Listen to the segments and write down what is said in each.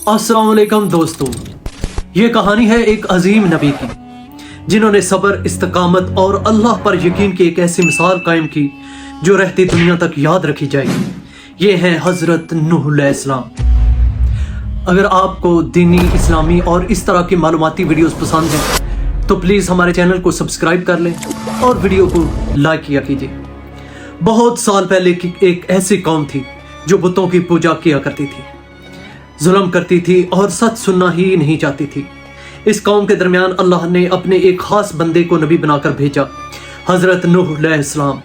अस्सलाम वालेकुम दोस्तों, ये कहानी है एक अजीम नबी की जिन्होंने सब्र, इस्तकामत और अल्लाह पर यकीन की एक ऐसी मिसाल कायम की जो रहती दुनिया तक याद रखी जाएगी। ये है हज़रत नूह अलैहिस्सलाम। अगर आपको दीनी, इस्लामी और इस तरह की मालूमाती वीडियोस पसंद हैं तो प्लीज़ हमारे चैनल को सब्सक्राइब कर लें और वीडियो को लाइक किया कीजिए। बहुत साल पहले की एक ऐसी कौम थी जो बुतों की पूजा किया करती थी, जुल्म करती थी और सच सुनना ही नहीं चाहती थी। इस कौम के दरमियान अल्लाह ने अपने एक खास बंदे को नबी बनाकर भेजा, हज़रत नूह अलैहिस्सलाम।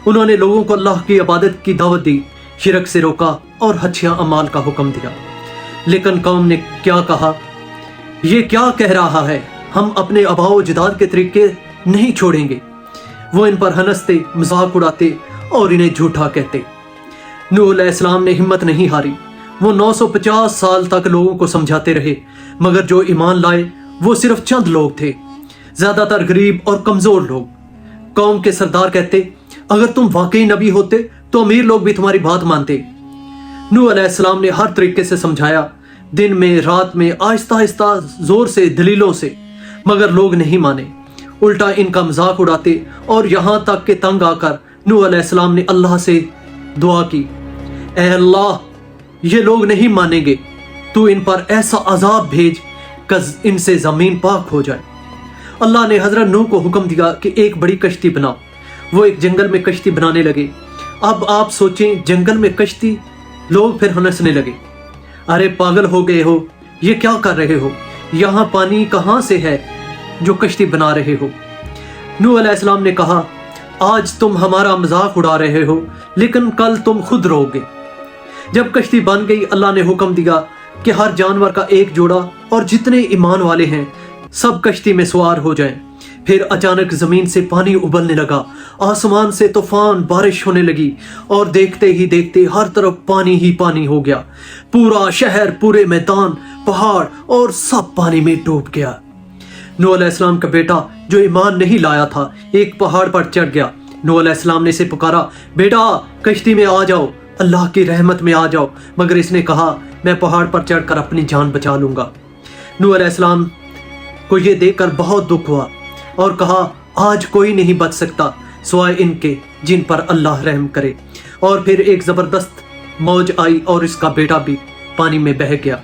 उन्होंने लोगों को अल्लाह की इबादत की दावत दी, शिरक से रोका और अच्छे अमाल का हुक्म दिया। लेकिन कौम ने क्या कहा? ये क्या कह रहा है, हम अपने आबाओ अजदाद के तरीके नहीं छोड़ेंगे। वो इन पर हंसते, मजाक उड़ाते और इन्हें झूठा कहते। नूह अलैहिस्सलाम ने हिम्मत नहीं हारी। वो 950 साल तक लोगों को समझाते रहे, मगर जो ईमान लाए वो सिर्फ चंद लोग थे, ज्यादातर गरीब और कमजोर लोग। कौम के सरदार कहते, अगर तुम वाकई नबी होते तो अमीर लोग भी तुम्हारी बात मानते। नूह अलैहिस्सलाम ने हर तरीके से समझाया, दिन में, रात में, आहिस्ता आहिस्ता, जोर से, दलीलों से, मगर लोग नहीं माने। उल्टा इनका मजाक उड़ाते और यहां तक के तंग आकर नूह अलैहिस्सलाम ने अल्लाह से दुआ की, ऐ अल्लाह, ये लोग नहीं मानेंगे, तू इन पर ऐसा अजाब भेज कि इनसे जमीन पाक हो जाए। अल्लाह ने हजरत नूह को हुक्म दिया कि एक बड़ी कश्ती बनाओ। वो एक जंगल में कश्ती बनाने लगे। अब आप सोचें, जंगल में कश्ती, लोग फिर हंसने लगे, अरे पागल हो गए हो, ये क्या कर रहे हो, यहाँ पानी कहाँ से है जो कश्ती बना रहे हो। नूह अलैहिस्सलाम ने कहा, आज तुम हमारा मजाक उड़ा रहे हो, लेकिन कल तुम खुद रोगे। जब कश्ती बन गई, अल्लाह ने हुक्म दिया कि हर जानवर का एक जोड़ा और जितने ईमान वाले हैं सब कश्ती में सवार हो जाएं। फिर अचानक जमीन से पानी उबलने लगा, आसमान से तूफान बारिश होने लगी और देखते ही देखते हर तरफ पानी ही पानी हो गया। पूरा शहर, पूरे मैदान, पहाड़ और सब पानी में डूब गया। नूह अलैहिस्सलाम का बेटा जो ईमान नहीं लाया था, एक पहाड़ पर चढ़ गया। नूह अलैहिस्सलाम ने इसे पुकारा, बेटा कश्ती में आ जाओ, अल्लाह की रहमत में आ जाओ, मगर इसने कहा, मैं पहाड़ पर चढ़कर अपनी जान बचा लूंगा। नूह अलैहिस्सलाम को यह देखकर बहुत दुख हुआ और कहा, आज कोई नहीं बच सकता सिवाय इनके जिन पर अल्लाह रहम करे। और फिर एक जबरदस्त मौज आई और इसका बेटा भी पानी में बह गया।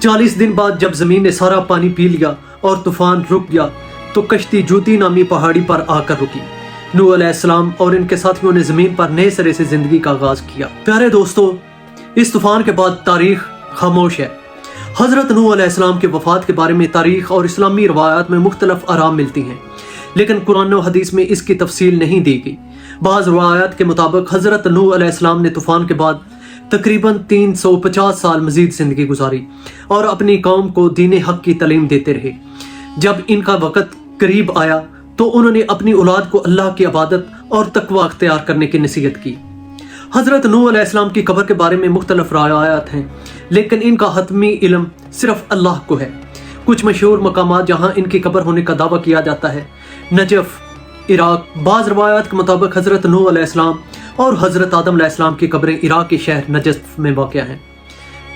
40 दिन बाद जब जमीन ने सारा पानी पी लिया और तूफान रुक गया तो कश्ती जूती नामी पहाड़ी पर आकर रुकी। नूह अलैहिस्सलाम और इनके साथियों ने जमीन पर नए सिरे से जिंदगी का आगाज किया। प्यारे दोस्तों, इस तूफान के बाद तारीख खामोश है। हजरत नूह अलैहिस्सलाम के वफात के बारे में तारीख और इस्लामी रवायात में मुख्तलिफ आराम मिलती हैं, लेकिन कुरान और हदीस में इसकी तफसील नहीं दी गई। बाज़ रवायात के मुताबिक हजरत नूह अलैहिस्सलाम ने तूफान के बाद तकरीबन 350 साल मजीद जिंदगी गुजारी और अपनी कौम को दीन हक की तालीम देते रहे। जब इनका वक़्त करीब आया तो उन्होंने अपनी औलाद को अल्लाह की इबादत और तकवा अख्तियार करने की नसीहत की। हजरत नूह अलैहिस्सलाम की कब्र के बारे में मुख्तलिफ रवायात हैं, लेकिन इनका हतमी इल्म सिर्फ अल्लाह को है। कुछ मशहूर मकामात जहाँ इनकी कब्र होने का दावा किया जाता है, नजफ, इराक। बाज़ रवायात के मुताबिक हजरत नूह अलैहिस्सलाम और हजरत आदम अलैहिस्सलाम की कब्रें इराक के शहर नजफ में वाक़या हैं।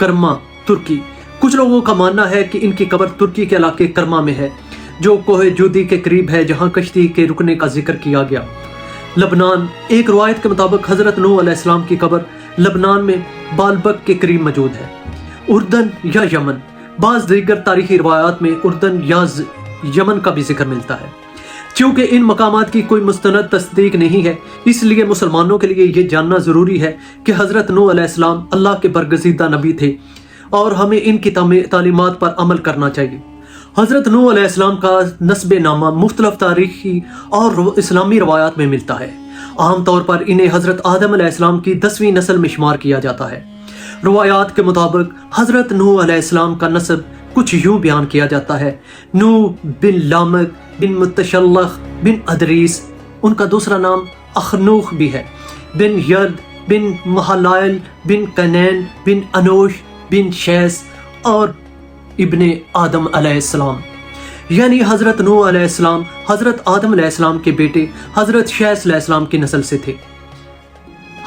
कर्मा, तुर्की। कुछ लोगों का मानना है कि इनकी कब्र तुर्की के इलाके कर्मा में है, जो कोहे जूदी के करीब है, जहां कश्ती के रुकने का जिक्र किया गया। लबनान। एक रवायत के मुताबिक हजरत नूह अलैहिस्सलाम की कब्र लबनान में बालबक के करीब मौजूद है। उर्दन या यमन। बाज़ दीगर तारीखी रवायात में उर्दन या यमन का भी जिक्र मिलता है। चूँकि इन मकामात की कोई मुस्तनद तस्दीक नहीं है, इसलिए मुसलमानों के लिए यह जानना ज़रूरी है कि हजरत नूह अलैहिस्सलाम अल्लाह के बरगज़ीदा नबी थे और हमें इनकी तालीमात पर अमल करना चाहिए। हजरत नूह अलैहिस्सलाम का नस्ब नामा मुख्तलिफ तारीखी और इस्लामी रवायात में मिलता है। आमतौर पर इन्हें हजरत आदम अलैहिस्सलाम की 10वीं नस्ल में शुमार किया जाता है। रवायात के मुताबिक हजरत नूह अलैहिस्सलाम का नस्ब कुछ यूं बयान किया जाता है, नूह बिन लामक बिन मुतशल्लख बिन अदरीस, उनका दूसरा नाम अखनूख भी है, बिन यर्द बिन महलायल बिन कनैन बिन अनोश बिन शैस और इब्ने आदम अलैहिस्सलाम। यानी हजरत नूह अलैहिस्सलाम हजरत आदम अलैहिस्सलाम के बेटे हजरत शैस अलैहिस्सलाम की नस्ल से थे।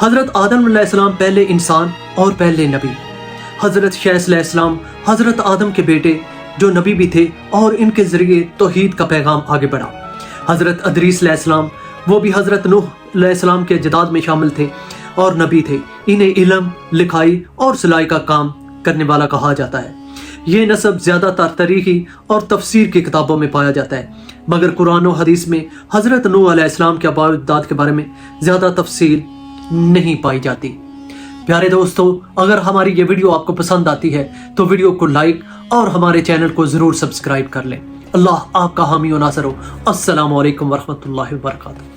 हजरत आदम अलैहिस्सलाम पहले इंसान और पहले नबी। حضرت شیث علیہ السلام حضرت آدم کے بیٹے جو نبی بھی تھے اور ان کے ذریعے توحید کا پیغام آگے بڑھا۔ حضرت ادریس علیہ السلام وہ بھی حضرت نوح علیہ السلام کے جداد میں شامل تھے اور نبی تھے۔ انہیں علم، لکھائی اور سلائی کا کام کرنے والا کہا جاتا ہے۔ یہ نسب زیادہ تر تاریخی اور تفسیر کی کتابوں میں پایا جاتا ہے، مگر قرآن و حدیث میں حضرت نوح علیہ السلام کے آباء و اجداد کے بارے میں زیادہ تفصیل نہیں پائی جاتی۔ پیارے دوستو، اگر ہماری یہ ویڈیو آپ کو پسند آتی ہے تو ویڈیو کو لائک اور ہمارے چینل کو ضرور سبسکرائب کر لیں۔ اللہ آپ کا حامی و ناصر ہو۔ السلام علیکم ورحمۃ اللہ وبرکاتہ۔